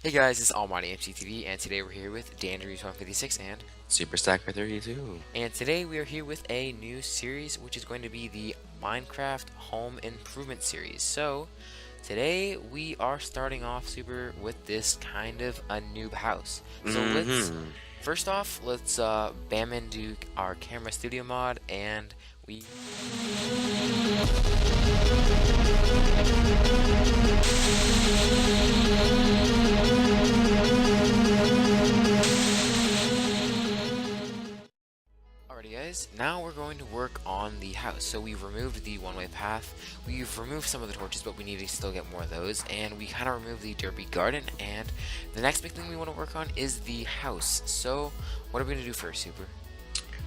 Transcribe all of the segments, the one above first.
Hey guys, it's AlmightyMCTV, and today we're here with Dandrews156 Super Stacker 32. and today we are here with a new series, which is going to be the Minecraft Home Improvement series. So, today we are starting off super with this kind of a noob house. So first off, let's bam into our camera studio mod, and we... Alrighty guys, now we're going to work on the house. So we've removed the one-way path, we've removed some of the torches, but we need to still get more of those, and we kind of removed the derby garden, and the next big thing we want to work on is the house. So what are we going to do first, Super?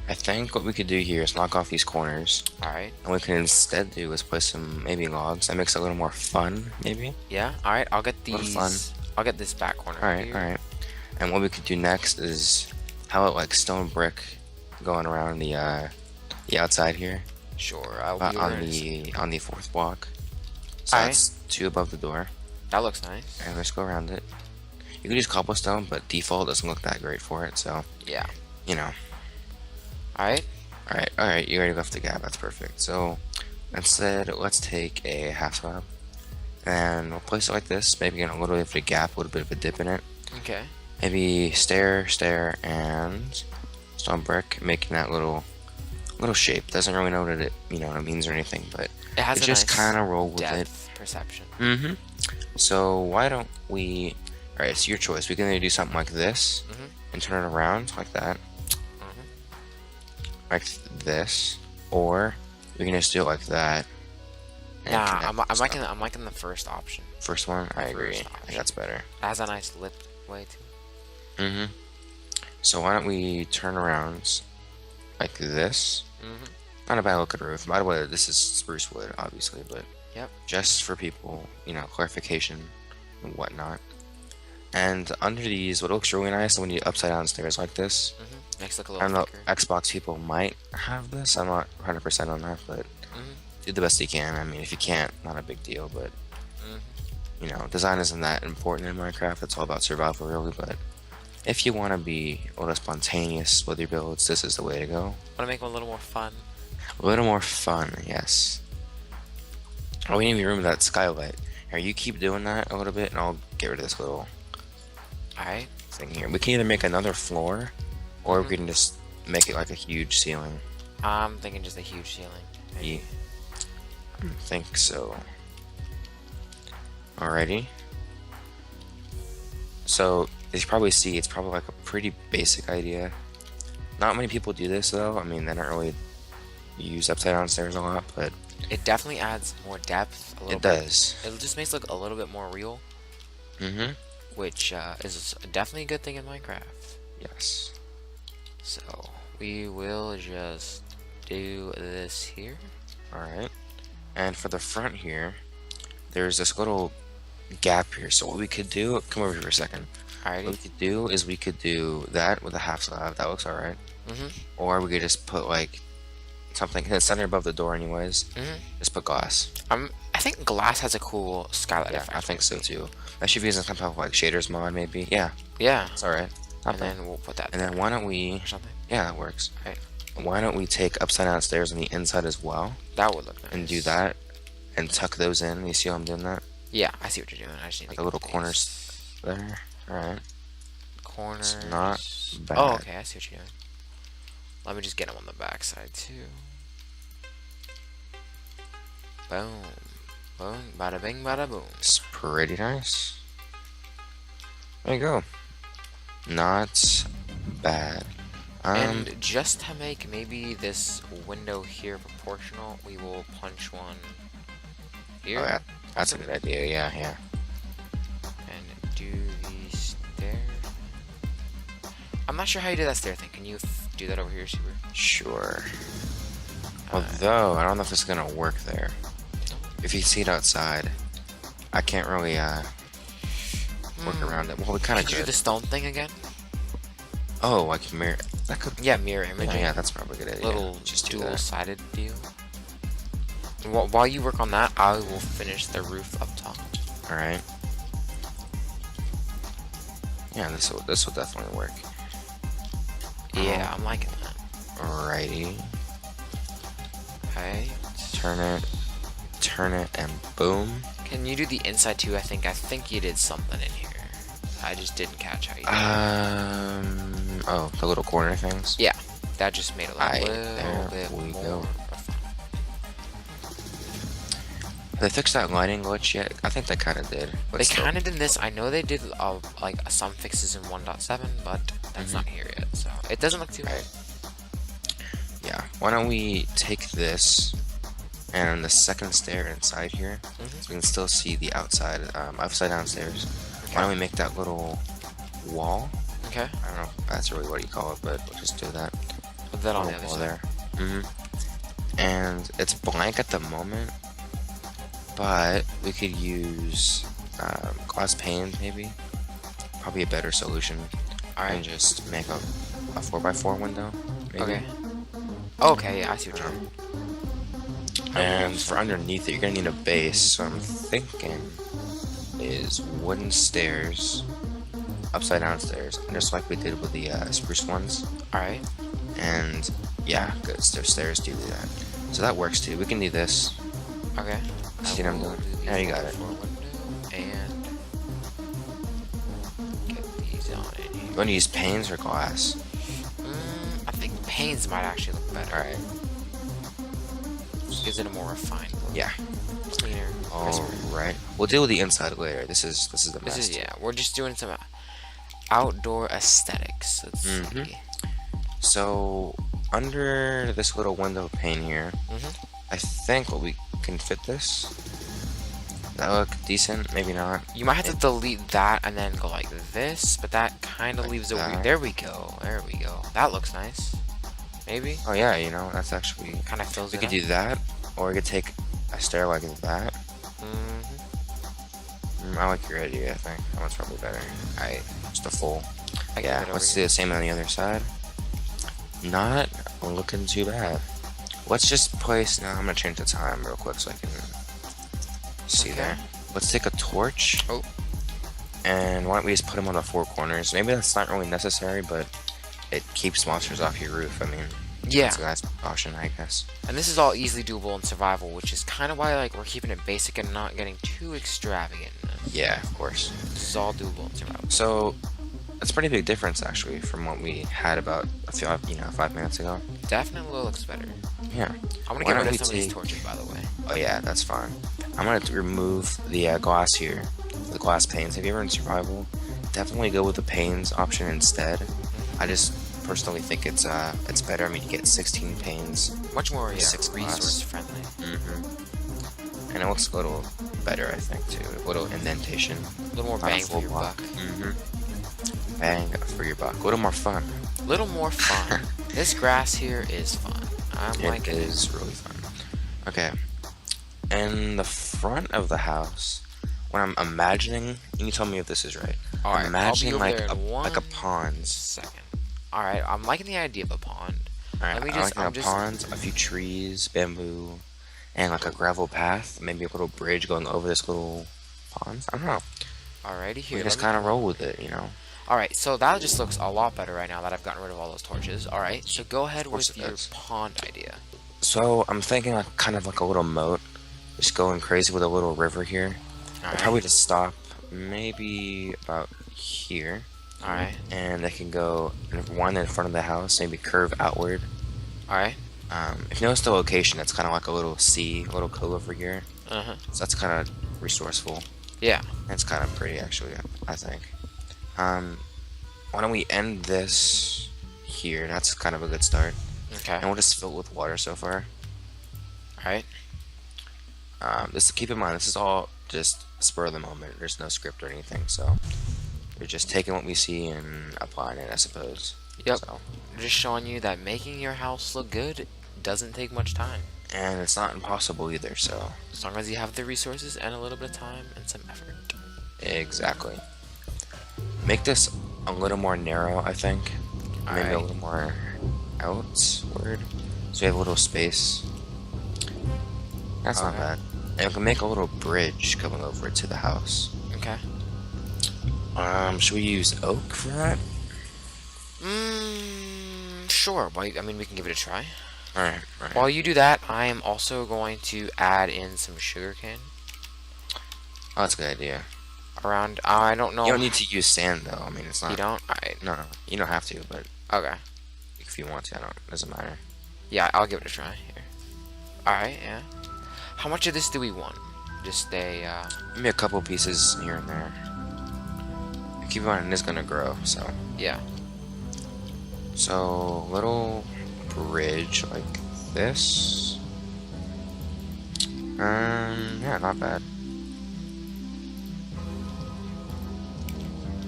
I think what we could do here is knock off these corners. Alright. And what we can instead do is place some maybe logs. That makes it a little more fun, maybe. Yeah, alright, I'll get these. Fun. I'll get this back corner. Alright. And what we could do next is how about like stone brick going around the outside here. Sure, on the fourth block. So that's 2 above the door. That looks nice. And let's go around it. You can use cobblestone, but default doesn't look that great for it, so yeah. You know. Alright, you already left the gap, that's perfect. So instead, let's take a half slab and we'll place it like this, maybe in a little bit of a gap, a little bit of a dip in it. Okay. Maybe stair, and stone brick, making that little shape. Doesn't really know what it means or anything, but It has just kind of roll with it. Perception. So why don't we? All right, it's your choice. We can either do something like this and turn it around like that, like this, or we can just do it like that. Nah, I'm liking the first option. First one, I agree. I think that's better. It has a nice lip way too. So why don't we turn around like this? Not a bad looking roof. By the way, this is spruce wood, obviously, but yep. Just for people, clarification and whatnot. And under these, what looks really nice when you upside down stairs like this. Makes it look a I little don't know, Xbox people might have this. I'm not 100% on that, but do the best you can. I mean, if you can't, not a big deal, but design isn't that important in Minecraft. It's all about survival, really, but if you want to be a little spontaneous with your builds, this is the way to go. Want to make them a little more fun? A little more fun, yes. Oh, we need to remove that skylight. Here, you keep doing that a little bit, and I'll get rid of this little thing here. We can either make another floor, or we can just make it like a huge ceiling. I'm thinking just a huge ceiling. Yeah, I think so. Alrighty. So, as you probably see, it's probably like a pretty basic idea. Not many people do this though. I mean, they don't really use upside down stairs a lot, but it definitely adds more depth. It does. It just makes it look a little bit more real. Which is definitely a good thing in Minecraft. Yes. So we will just do this here. Alright. And for the front here, there's this little gap here. So what we could do, come over here for a second. Alrighty. What we could do is we could do that with a half slab. That looks alright. Or we could just put like something in the center above the door anyways. Just put glass. I think glass has a cool skylight effect. I think so too. That should be using some type of like shaders mod maybe. Yeah. It's alright. And then we'll put that and then why don't we something? Yeah, that works. Right. Why don't we take upside down stairs on the inside as well? That would look nice. And do that and tuck those in. You see how I'm doing that? Yeah, I see what you're doing. I just need like the little corners there. Alright. Corners. It's not bad. Oh, okay, I see what you're doing. Let me just get them on the back side too. Boom. Boom. Bada bing, bada boom. It's pretty nice. There you go. Not bad. And just to make maybe this window here proportional, we will punch one here. Oh, yeah. That's a good idea. Yeah. And do the stair. I'm not sure how you do that stair thing. Can you do that over here, Super? Sure. Although, I don't know if it's gonna work there. If you see it outside, I can't really work around it. Well, we kind of could. You do the stone thing again? Oh, like mirror. That could. Yeah, mirror image. Yeah, that's probably a good idea. Little just dual-sided deal. While you work on that, I will finish the roof up top. All right. Yeah, this will definitely work. Yeah, I'm liking that. Alrighty. Okay. Turn it, and boom. Can you do the inside too? I think you did something in here. I just didn't catch how you did it. Oh, the little corner things? Yeah, that just made it a little bit we more go. fun. Did they fix that lighting glitch yet? I think they kind of did. They kind of did this. I know they did like some fixes in 1.7, but that's not here yet, so it doesn't look too bad. Yeah. Why don't we take this and the second stair inside here, so we can still see the outside, upside down stairs. Okay. Why don't we make that little wall? Okay. I don't know if that's really what you call it, but we'll just do that. Put that on the other side. There. And it's blank at the moment, but we could use glass panes, maybe. Probably a better solution. Alright. And just make a 4x4 window, maybe. Okay. Okay, yeah, I see what you're doing. And for underneath it, you're gonna need a base. So I'm thinking is wooden stairs, upside down stairs, just like we did with the spruce ones. Alright. And yeah, good. There's stairs to do that. So that works too. We can do this. Okay. See what I'm doing? Yeah, you got it. And get these on in here. You want to use panes or glass? I think panes might actually look better. Alright. Gives it a more refined look. Yeah. Cleaner. Alright. We'll deal with the inside later. This is the best. Yeah, we're just doing some outdoor aesthetics. Let's see. So under this little window pane here, I think we can fit this. That look decent? Maybe not. You might have to delete that and then go like this, but that kind of Like leaves that. it. There we go. There we go. That looks nice. Maybe. Oh yeah, you know, that's actually Kind of fills we it could up. do that, or we could take a stair like that. I like your idea. I think that one's probably better. Alright, just a full. Yeah, let's do the same on the other side. Not looking too bad. Let's just place. Now I'm gonna change the time real quick so I can see there. Let's take a torch. Oh. And why don't we just put them on the four corners? Maybe that's not really necessary, but it keeps monsters off your roof. I mean, Yeah. that's a nice precaution, I guess. And this is all easily doable in survival, which is kind of why we're keeping it basic and not getting too extravagant. Yeah, of course. This is all doable in survival. So that's a pretty big difference actually from what we had about 5 minutes ago. Definitely looks better. Yeah. I want to get rid of some of these torches, by the way. Oh yeah, that's fine. I'm gonna remove the glass here, the glass panes. Have you ever in survival? Definitely go with the panes option instead. I just personally think it's better. I mean, you get 16 panes. Much more Six glass. resource friendly. And it looks a little better, I think, too. A little indentation. A little more bang for your buck. Bang for your buck. A little more fun. A little more fun. This grass here is fun. It is really fun. Okay. In the front of the house, when I'm imagining, and you tell me if this is right. Alright, I'm imagining I'll be over there in like a one pond. second. Alright, I'm liking the idea of a pond. Alright, I'm a pond, a few trees, bamboo, and like a gravel path, maybe a little bridge going over this little pond. I don't know. Alrighty, here. We just kind of roll with it, you know. Alright, so that just looks a lot better right now that I've gotten rid of all those torches. Alright, so go ahead with your pond idea. So I'm thinking like kind of like a little moat, just going crazy with a little river here. I'll probably just stop maybe about here. Alright. And they can go one in front of the house, maybe curve outward. Alright. If you notice the location, it's kind of like a little sea, a little cove over here. So that's kind of resourceful. Yeah. It's kind of pretty, actually, I think. Why don't we end this here? That's kind of a good start. Okay. And we'll just fill it with water so far. Alright. Just keep in mind, this is all just spur of the moment. There's no script or anything, so we're just taking what we see and applying it, I suppose. Yep. So. Just showing you that making your house look good doesn't take much time. And it's not impossible either, so. As long as you have the resources and a little bit of time and some effort. Exactly. Make this a little more narrow, I think. Maybe a little more outward. So we have a little space. That's not bad. And we can make a little bridge coming over to the house. Okay. Should we use oak for that? Sure. Well, I mean, we can give it a try. Alright, alright. While you do that, I am also going to add in some sugarcane. Oh, that's a good idea. Around, I don't know. You don't need to use sand, though. I mean, it's not... You don't? Alright. No, you don't have to, but... Okay. If you want to, it doesn't matter. Yeah, I'll give it a try. Here. Alright, yeah. How much of this do we want? Just Maybe a couple pieces here and there. Keep in mind, it's gonna grow, so... Yeah. So, little bridge like this. Yeah, not bad.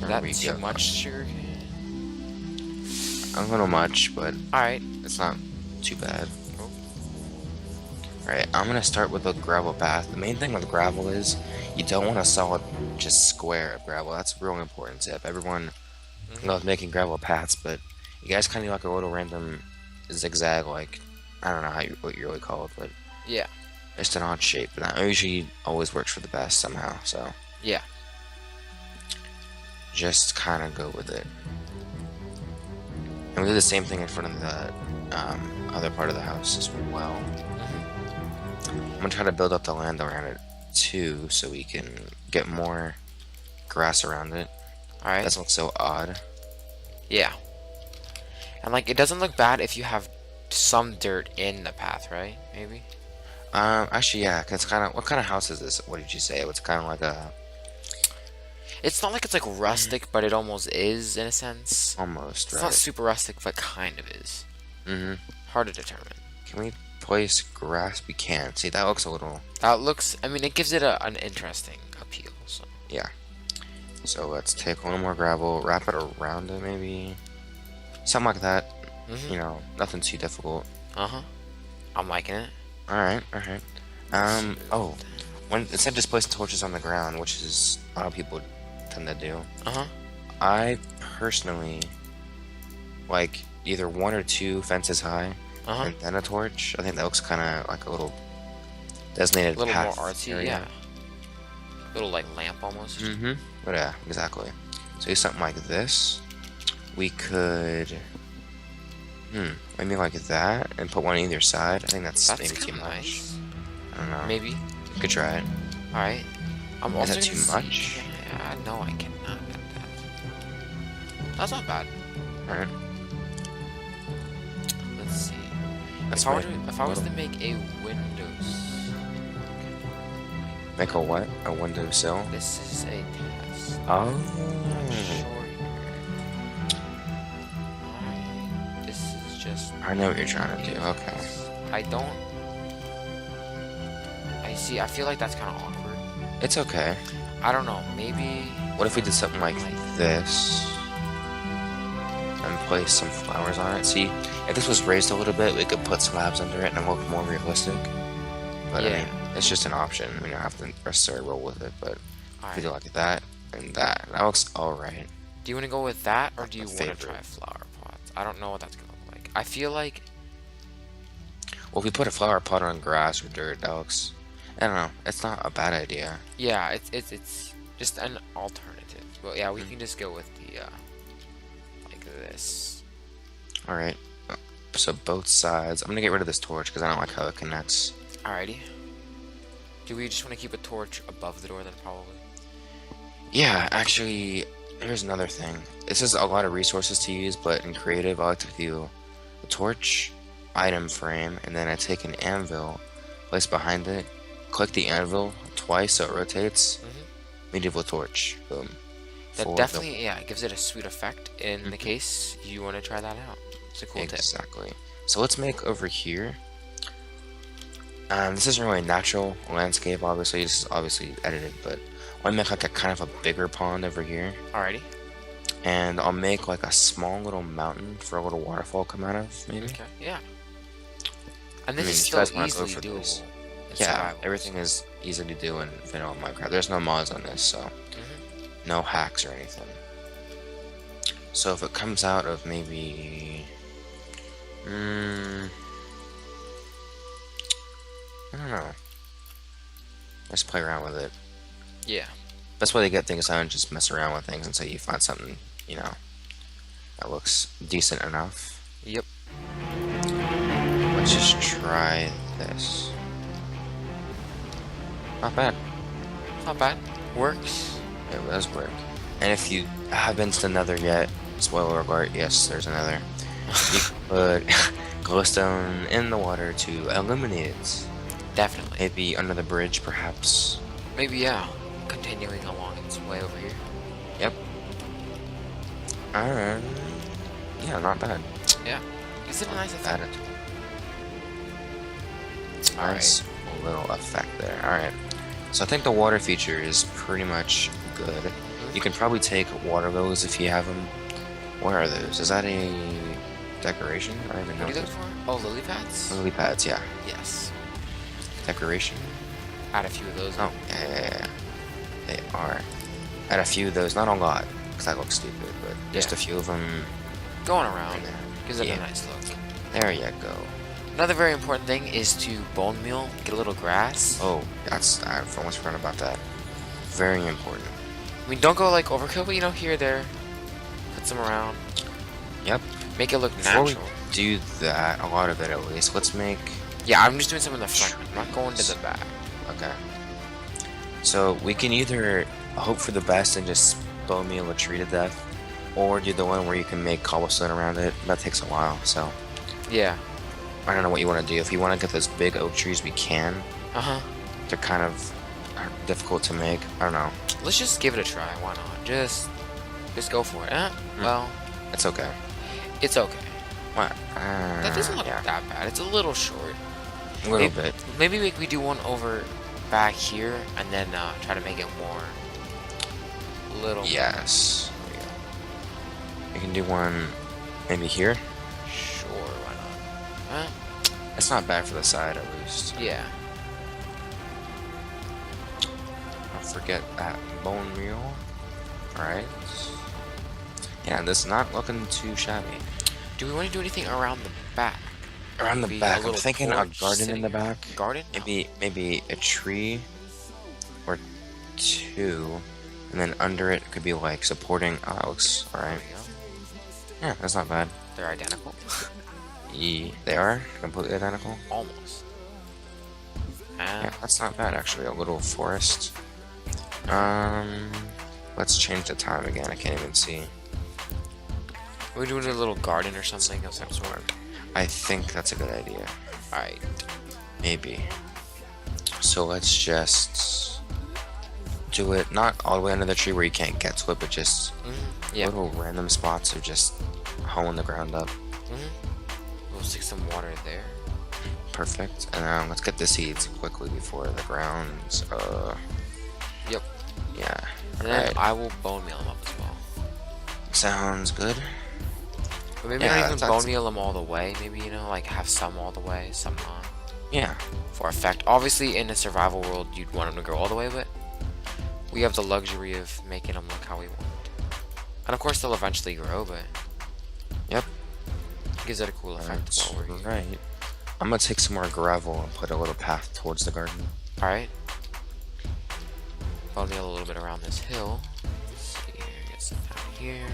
Is that too much sugarcane? A little much, but alright. It's not too bad. Alright, I'm gonna start with a gravel path. The main thing with gravel is you don't want a solid, just square of gravel. That's a real important tip. Everyone loves making gravel paths, but you guys kind of like a little random zigzag, like, I don't know what you really call it, but yeah, just an odd shape. And that usually always works for the best somehow, so yeah. Just kind of go with it. And we do the same thing in front of the other part of the house as well. I'm gonna try to build up the land around it too, so we can get more grass around it. Alright. Doesn't look so odd. Yeah. And like, it doesn't look bad if you have some dirt in the path, right? Maybe? Actually, yeah, 'cause it's kind of... What kind of house is this? What did you say? It's kind of like a... It's not like it's like rustic, but it almost is in a sense. Almost, right? It's not super rustic, but kind of is. Hard to determine. Can we place grass? We can. See, that looks a little... That looks... I mean, it gives it an interesting appeal, so... Yeah. So let's take a little more gravel, wrap it around it, maybe... Something like that. You know, nothing too difficult. I'm liking it. Alright, alright. Oh, instead of just placing torches on the ground, which is a lot of people tend to do, I personally like either 1 or 2 fences high and then a torch. I think that looks kind of like a little designated path. A little path more artsy, area. yeah. Little like lamp almost. But yeah, exactly. So do something like this. We could... maybe like that, and put one on either side. I think that's maybe too much. Nice. I don't know. Maybe. Could try it. Alright. I'm Is also that too much? Yeah, no, I cannot get that. That's not bad. Alright. Let's see. If I was to make a windows... Make a what? A windowsill? This is a test. Oh. This is just... I know what you're trying to do. Okay. I don't... I see. I feel like that's kind of awkward. It's okay. I don't know. Maybe... What if we did something like this? And place some flowers on it? See, if this was raised a little bit, we could put slabs under it and it look more realistic. But I mean, it's just an option. We don't have to necessarily roll with it. But if we do like that and that, that looks alright. Do you want to go with that, or do you want to try flower pots? I don't know what that's going to look like. I feel like... Well, if we put a flower pot on grass or dirt, that looks... I don't know. It's not a bad idea. Yeah, it's just an alternative. Well, yeah, we can just go with the, like this. Alright. So both sides. I'm going to get rid of this torch because I don't like how it connects. Alrighty. Do we just want to keep a torch above the door then, probably? Yeah, actually, here's another thing. This is a lot of resources to use, but in creative, I like to do a torch, item frame, and then I take an anvil, place behind it, click the anvil twice so it rotates, medieval torch, boom. That definitely, yeah, it gives it a sweet effect in the case you want to try that out. It's a cool tip. Exactly. So let's make over here. This isn't really a natural landscape, obviously. This is obviously edited, but I'll make like a kind of a bigger pond over here. Alrighty. And I'll make like a small little mountain for a little waterfall come out of, maybe. Okay, yeah. And this is still easily doable. Yeah, everything is easy to do in vanilla Minecraft. There's no mods on this, so no hacks or anything. So if it comes out of maybe... I don't know. Let's play around with it. Yeah. best way to get things done is just mess around with things until you find something, you know, that looks decent enough. Yep. Let's just try this. Not bad. Not bad. Works. It does work. And if you haven't to Nether yet, spoiler alert, yes, there's another. You can put glowstone in the water to illuminate it. Definitely. Maybe under the bridge, perhaps. Maybe, yeah. Continuing along its way over here. Yep. Yeah, not bad. Yeah. Is it a nice effect? Added. Nice little effect there. Alright. So I think the water feature is pretty much good. You can probably take water lilies if you have them. What are those? Is that a decoration? I don't even know. What are you looking for? Oh, lily pads? Lily pads, yeah. Yes. Decoration? Add a few of those. Oh, yeah. They are. Add a few of those, not a lot, because that looks stupid, but just a few of them. Going around. Gives it Yeah. a nice look. There you go. Another very important thing is to bone meal, get a little grass. Oh, I almost forgot about that. Very important. I mean, don't go like overkill, but you know, here, there. Put some around. Yep. Make it look Before natural. we do that, a lot of it at least, let's make... Yeah, I'm just doing some in the front. I'm not going to the back. Okay. So we can either hope for the best and just bone meal a tree to death, or do the one where you can make cobblestone around it. That takes a while, so Yeah. I don't know what you want to do. If you want to get those big oak trees, we can. Uh-huh. They're kind of difficult to make. I don't know. Let's just give it a try. Why not? Just go for it. Well, It's okay. it's okay. What? That doesn't look that bad. It's a little short. A little bit. Maybe we do one over back here and then try to make it more. Yes. There we go. We can do one maybe here. Sure, why not? It's not bad for the side, at least. Yeah. Don't forget that bone meal. Alright. Yeah, this is not looking too shabby. Do we want to do anything around the back? Around the Maybe back, a I'm little thinking a porch garden in sitting the here? back. Garden? No. Maybe a tree or two, and then under it could be like supporting. Oh, that looks alright. There we go. Yeah, that's not bad. They're identical. They are completely identical. Almost. Yeah, that's not bad actually. A little forest. Let's change the time again. I can't even see. We're doing a little garden or something of some sort. I think that's a good idea. Alright. Maybe. So let's just do it not all the way under the tree where you can't get to it, but just Yeah. little random spots of just hoeing the ground up. We'll stick some water there. Perfect. And let's get the seeds quickly before the grounds. Yep. Yeah. And then Alright. I will bone meal them up as well. Sounds good. But maybe Yeah, not even that's- bone meal them all the way. Maybe, you know, like have some all the way, some not. Yeah. For effect. Obviously, in a survival world, you'd want them to grow all the way, but we have the luxury of making them look how we want. And of course, they'll eventually grow, but Yep. gives it a cool effect That's while we're here. right. I'm gonna take some more gravel and put a little path towards the garden. Alright. Bone meal a little bit around this hill. Let's see here, get some down here.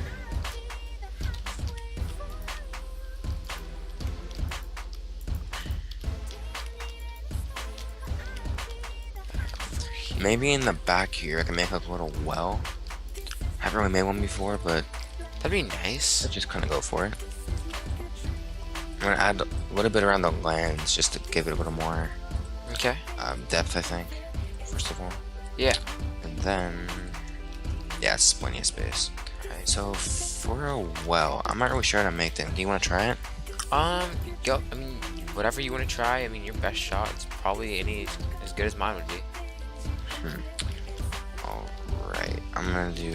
Maybe in the back here I can make like a little well. Haven't really made one before, but That'd be nice. let's just kind of go for it. I'm gonna add a little bit around the lands just to give it a little more Okay. depth, I think. First of all, Yeah. and then yeah, it's plenty of space. Alright. So for a well, I'm not really sure how to make them. Do you want to try it? Go. I mean, whatever you want to try. I mean, your best shot is probably as good as mine would be. Alright, I'm gonna do.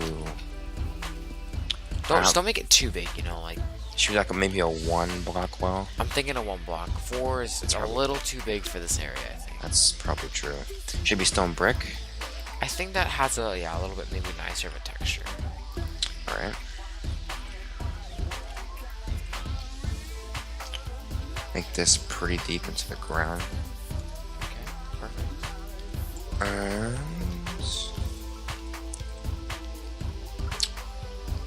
Don't make it too big. You know, like Should we like maybe a 1 block well? I'm thinking of 1 block. 4 is a little too big for this area. I think. That's probably true. Should be stone brick. I think that has a little bit maybe nicer of a texture. Alright. Make this pretty deep into the ground. Okay. Perfect. And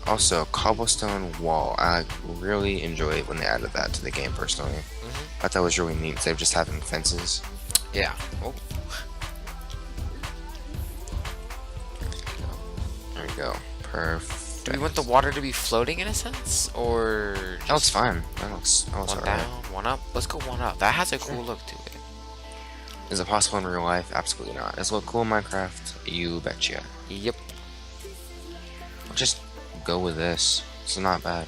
Also, cobblestone wall. I really enjoy it when they added that to the game personally. I thought that was really neat instead of just having fences. Yeah. Oh. There we go. Perfect. Do we want the water to be floating in a sense, or That looks fine. That looks one alright. down, one up? Let's go one up. That has a cool look to it. Is it possible in real life? Absolutely not. Does it look cool in Minecraft? You betcha. Yep. I'll just go with this. It's not bad.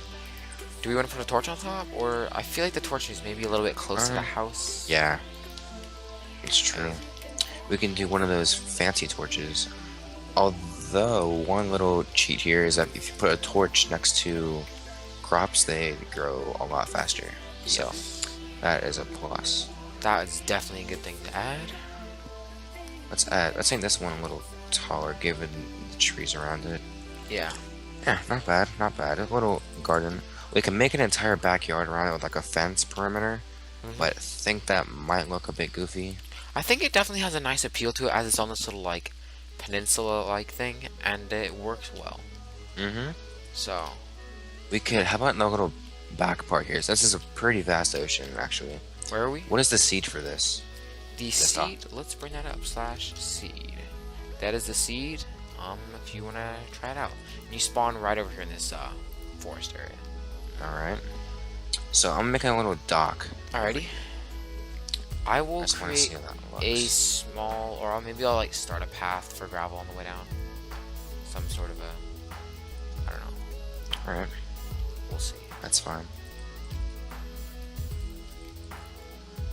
Do we want to put a torch on top, or I feel like the torch is maybe a little bit close to the house? Yeah. It's true. We can do one of those fancy torches. Although, one little cheat here is that if you put a torch next to crops, they grow a lot faster. So, that is a plus. That is definitely a good thing to add. Let's make this one a little taller, given the trees around it. Yeah. Yeah, not bad, not bad. A little garden. We can make an entire backyard around it with like a fence perimeter, but I think that might look a bit goofy. I think it definitely has a nice appeal to it as it's on this little like peninsula-like thing, and it works well. So we could. How about the little back part here? So this is a pretty vast ocean, actually. Where are we? What is the seed for this? The seed. Let's bring that up. /seed. That is the seed. If you wanna try it out, and you spawn right over here in this forest area. All right. So I'm making a little dock. Alrighty. I will create a small, or maybe I'll like start a path for gravel on the way down. Some sort of a, I don't know. Alright. We'll see. That's fine.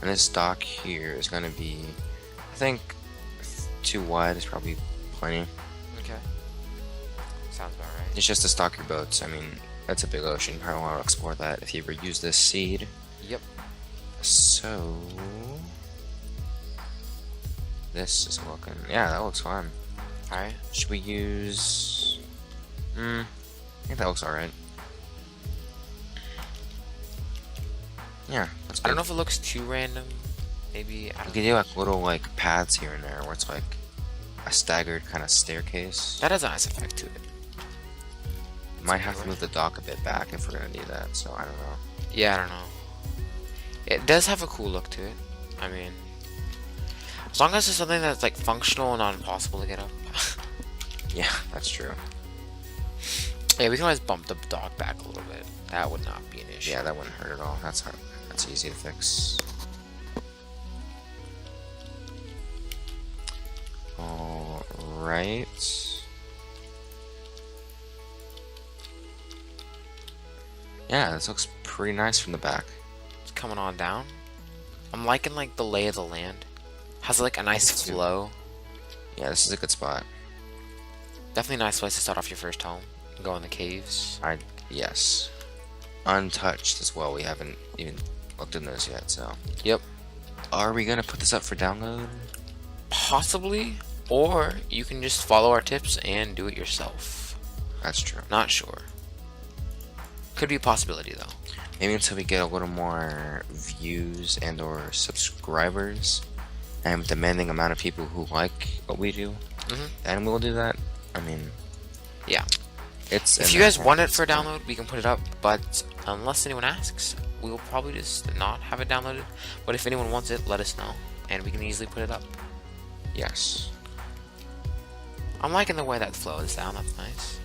And this dock here is going to be, I think, 2 wide is probably plenty. Okay. Sounds about right. It's just to stock your boats. I mean, that's a big ocean. You probably want to explore that if you ever use this seed. Yep. So this is looking, yeah, that looks fine. Alright. Should we use, I think that looks alright. Yeah, that's good. I don't know if it looks too random. Maybe, I don't know. You can do like little like paths here and there where it's like a staggered kind of staircase. That has a nice effect to it. Might have to move the dock a bit back if we're gonna need that, so I don't know. Yeah, I don't know. It does have a cool look to it. I mean, as long as it's something that's like functional and not impossible to get up. Yeah, that's true. Yeah, we can always bump the dock back a little bit. That would not be an issue. Yeah, that wouldn't hurt at all. That's easy to fix. Alright. Yeah, this looks pretty nice from the back. It's coming on down. I'm liking like the lay of the land. Has like a nice flow. Yeah, this is a good spot. Definitely a nice place to start off your first home. Go in the caves. Yes. Untouched as well. We haven't even looked in those yet, so. Yep. Are we gonna put this up for download? Possibly. Or you can just follow our tips and do it yourself. That's true. Not sure. Could be a possibility though. Maybe until we get a little more views and or subscribers and a demanding amount of people who like what we do, and we'll do that. I mean, yeah. If you guys want it for a download, we can put it up, but unless anyone asks, we will probably just not have it downloaded. But if anyone wants it, let us know, and we can easily put it up. Yes. I'm liking the way that flows down. That's nice.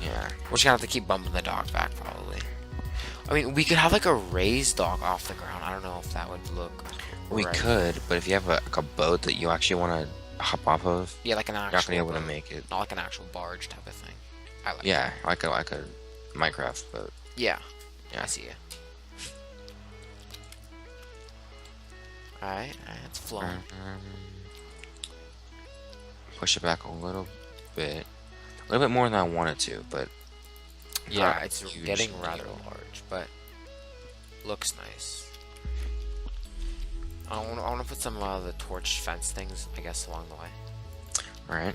Yeah. We're just gonna have to keep bumping the dock back, probably. I mean, we could have like a raised dock off the ground. I don't know if that would look. We could, but if you have like a boat that you actually want to hop off of, yeah, like an actual. You're not gonna be able to make it. Not like an actual barge type of thing. I like. Yeah, like a Minecraft boat. Yeah. I see you. Alright, it's flowing. Push it back a little bit more than I wanted to, but yeah, it's getting rather large, but looks nice. I want to put some of the torch fence things, I guess, along the way. Alright.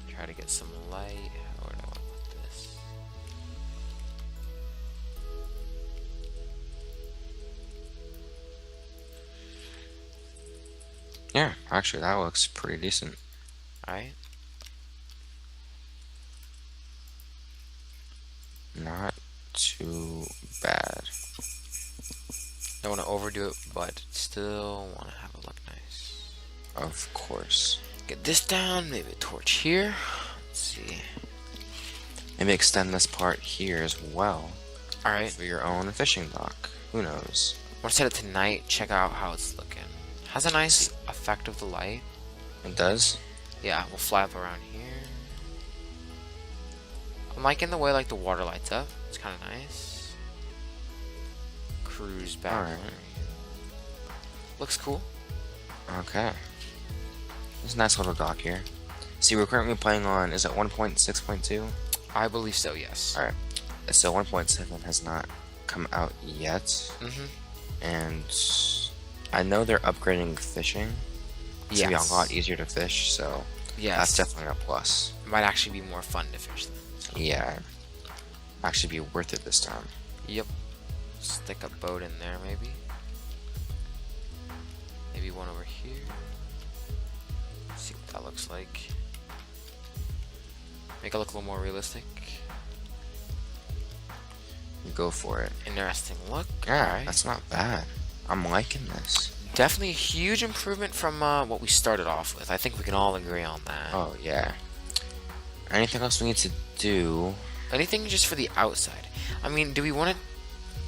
Try to get some light. Where do I want to put this? Yeah, actually, that looks pretty decent. Alright. too bad. Don't want to overdo it, but still want to have it look nice. Of course. Get this down, maybe a torch here. Let's see. Maybe extend this part here as well. Alright. For your own fishing dock. Who knows? I want to set it to night, check out how it's looking. Has a nice effect of the light. It does? Yeah, we'll fly up around here. I'm liking the way like the water lights up. It's kind of nice. Cruise back. Alright. Looks cool. Okay. There's a nice little dock here. See, we're currently playing on, is it 1.6.2? I believe so, yes. Alright. So 1.7 has not come out yet. Mm-hmm. And I know they're upgrading fishing. It's gonna be a lot easier to fish, so that's definitely a plus. It might actually be more fun to fish then. So. Yeah. Actually be worth it this time. Yep. Stick a boat in there, maybe. Maybe one over here. See what that looks like. Make it look a little more realistic. Go for it. Interesting look. Yeah, Alright. that's not bad. I'm liking this. Definitely a huge improvement from what we started off with. I think we can all agree on that. Oh, yeah. Anything else we need to do? Anything just for the outside. I mean, do we want to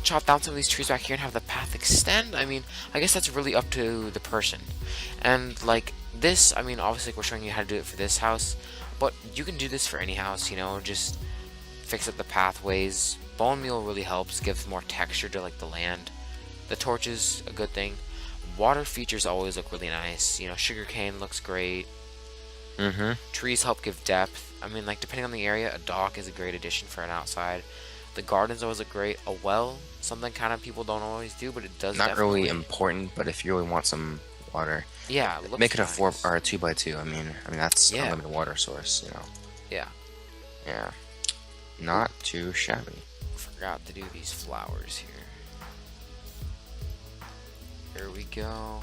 chop down some of these trees back here and have the path extend? I mean, I guess that's really up to the person. And like this, I mean, obviously we're showing you how to do it for this house, but you can do this for any house, you know, just fix up the pathways. Bone meal really helps, gives more texture to like the land. The torch is a good thing. Water features always look really nice. You know, sugarcane looks great. Trees help give depth. I mean, like, depending on the area, a dock is a great addition for an outside. The gardens always look great. A well, something kind of people don't always do, but it does. Not really important, but if you really want some water, yeah, it looks make it a nice. 4 or a 2x2. I mean that's Yeah. a limited water source, you know. Yeah. Yeah. Not too shabby. Forgot to do these flowers here. Here we go.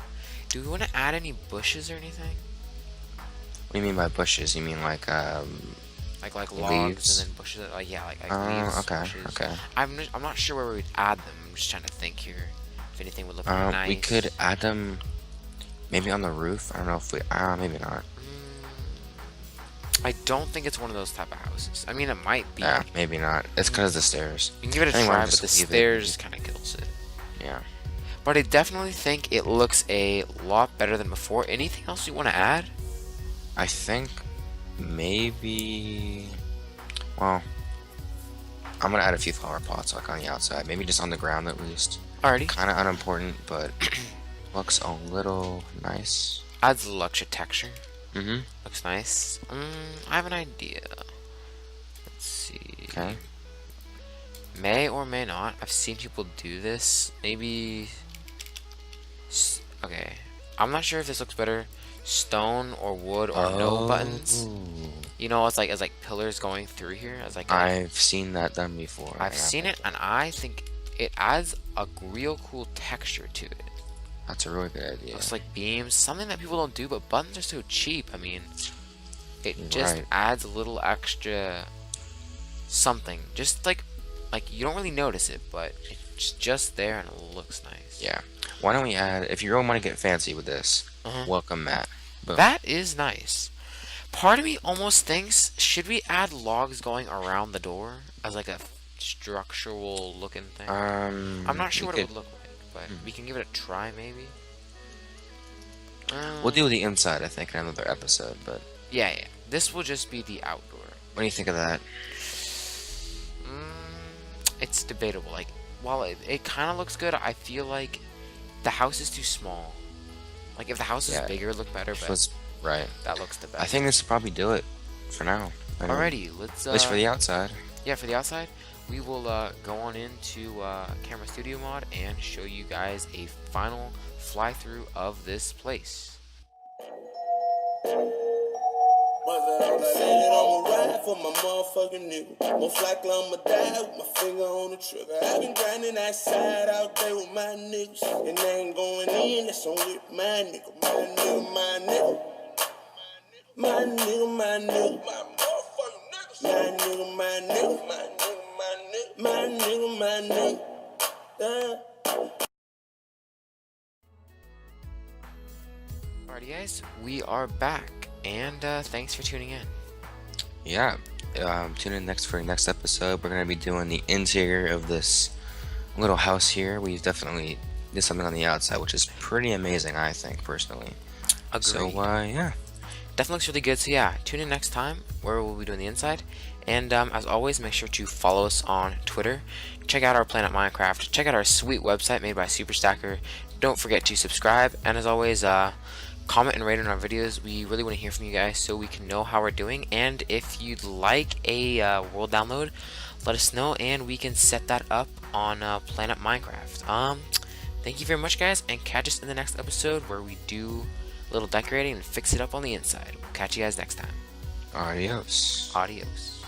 Do we want to add any bushes or anything? What do you mean by bushes? You mean like Like logs leaves? and then bushes? Like yeah, like leaves. Okay, bushes. okay. I'm not sure where we would add them. I'm just trying to think here. If anything would look nice. We could add them maybe on the roof. I don't know if we maybe not. I don't think it's one of those type of houses. I mean, it might be. Yeah, maybe not. It's because of the stairs. You can give it a Anyway, try, but just the leave it. stairs kind of kills it. Yeah. But I definitely think it looks a lot better than before. Anything else you want to add? I think maybe. Well, I'm gonna add a few flower pots like on the outside. Maybe just on the ground at least. Alrighty. Kind of unimportant, but looks a little nice. Adds a luxury texture. Mm-hmm. Looks nice. I have an idea. Let's see. Okay. May or may not. I've seen people do this. Maybe. Okay. I'm not sure if this looks better. Stone or wood or no buttons. You know, it's like pillars going through here. As like I've seen that done before. I've seen it, and I think it adds a real cool texture to it. That's a really good idea. Looks like beams, something that people don't do, but buttons are so cheap. I mean, it just adds a little extra something. Just like you don't really notice it, but it's just there and it looks nice. Yeah. Why don't we add, if you really want to get fancy with this, welcome mat. Boom. That is nice. Part of me almost thinks, should we add logs going around the door as like a structural looking thing? I'm not sure what it would look like, but we can give it a try maybe. We'll do the inside, I think, in another episode, but yeah. This will just be the outdoor. What do you think of that? It's debatable. Like, while it kind of looks good, I feel like the house is too small. Like, if the house is bigger, it would look better, but right. That looks the best. I think this will probably do it for now. Alrighty, let's... at least for the outside. Yeah, for the outside, we will go on into Camera Studio Mod and show you guys a final fly-through of this place. I'ma ride for my motherfucking nigga. Most likely I'ma die with my finger on the trigger. I've been grinding outside all day with my niggas, and they ain't going in, that's on with my nigga. My nigga, my nigga. My nigga, my nigga. My motherfucking niggas. My nigga, my nigga. My nigga, my nigga. My nigga, yeah. Alrighty guys, we are back, and thanks for tuning in. Yeah, tune in next for the next episode. We're gonna be doing the interior of this little house here. We've definitely did something on the outside, which is pretty amazing, I think, personally. Agreed. So, yeah. Definitely looks really good, so yeah, tune in next time where we'll be doing the inside. And as always, make sure to follow us on Twitter, check out our Planet Minecraft, check out our sweet website made by Superstacker. Don't forget to subscribe, and as always, comment and rate on our videos. We really want to hear from you guys so we can know how we're doing, and if you'd like a world download, let us know and we can set that up on Planet Minecraft. Thank you very much guys, and catch us in the next episode where we do a little decorating and fix it up on the inside. We'll catch you guys next time. Adios. Adios.